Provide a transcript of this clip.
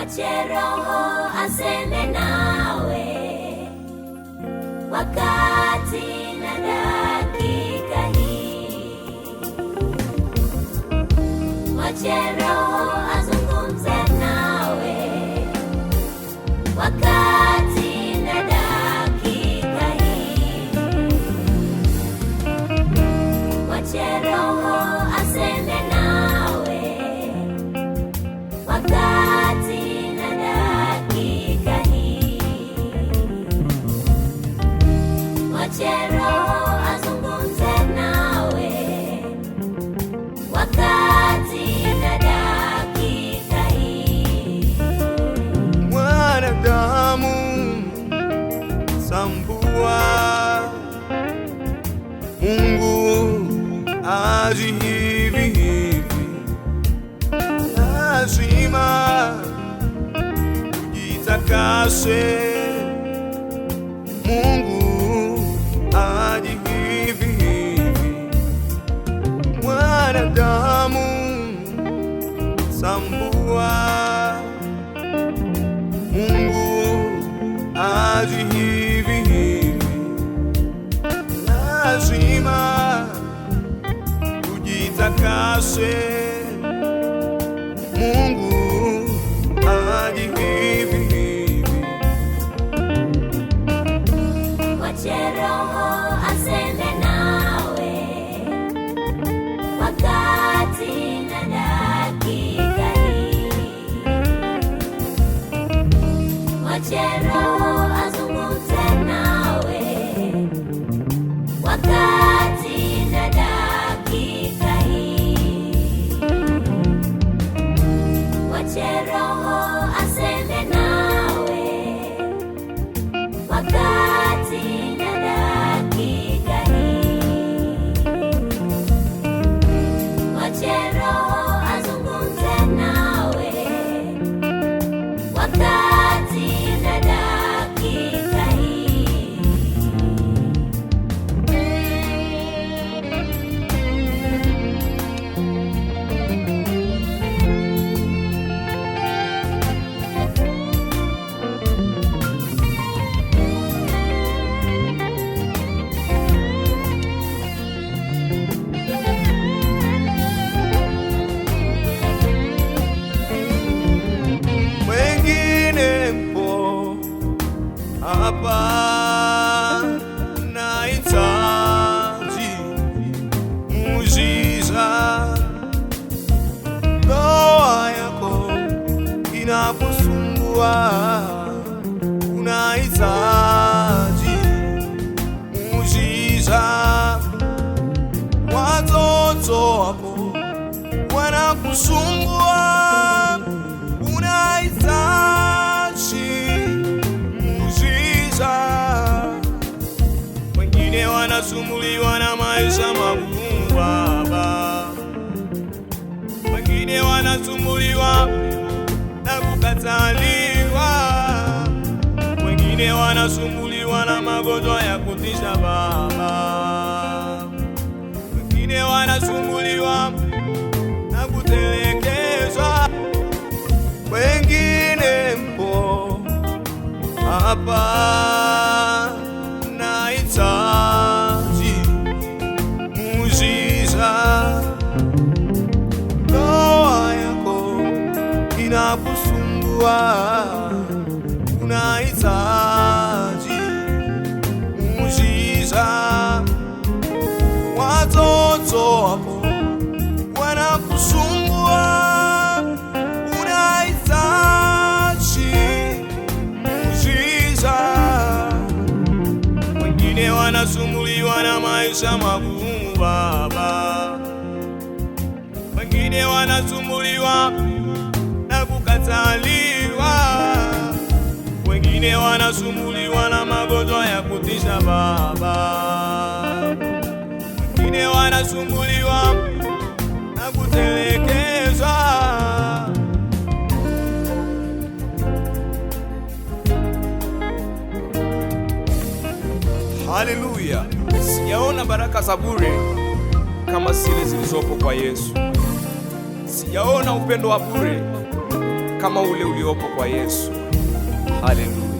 Mwache Roho aseme nawe wakati na dakika hii. Mwache Roho azungumze nawe wakati na dakika hii. Mwache Roho aseme nawe wakati na dakika hii. Mwache Roho azungumze nawe wakati na dakika hii. Mwanadamu, sambua, Mungu aji hivi hivi, lazima jitakase. Mungu aji hivi hivi. Mwanadamu, sambua, Mungu aji hivi hivi, lazima ujitakase. Mungu aji hivi hivi. Mwache Roho aseme nawe wakati na dakika hii. Mwache Roho azungumze nawe wakati na dakika hii. Mwache Roho aseme nawe wakati na dakika hii. Mwache Roho azungumze nawe wakati na dakika hii. Wengine mpo hapa, nahitaji muujiza. Ndoa yako inakusumbua, unahitaji muujiza. Watoto wako wanakusumbua, unahitaji muujiza. Wengine wanasumbuliwa na maisha magumu Baba, wengine wanasumbuliwa na kukataliwa, wengine wanasumbuliwa na magonjwa ya kutisha Baba, wengine wanasumbuliwa na kutelekezwa. Wengine mpo hapa, nahitaji muujiza. Ndoa yako inakusumbua, unahitaji muujiza. Watoto wako wanakusumbua, wengine wanasumbuliwa na maisha magumu Baba, wengine wanasumbuliwa na kukataliwa, wengine wanasumbuliwa na magonjwa ya kutisha Baba, wengine wanasumbuliwa na kutelekezwa. Haleluya! Sijaona baraka za bure kama zile zilizopo kwa Yesu. Sijaona upendo wa bure kama ule uliopo kwa Yesu. Haleluya.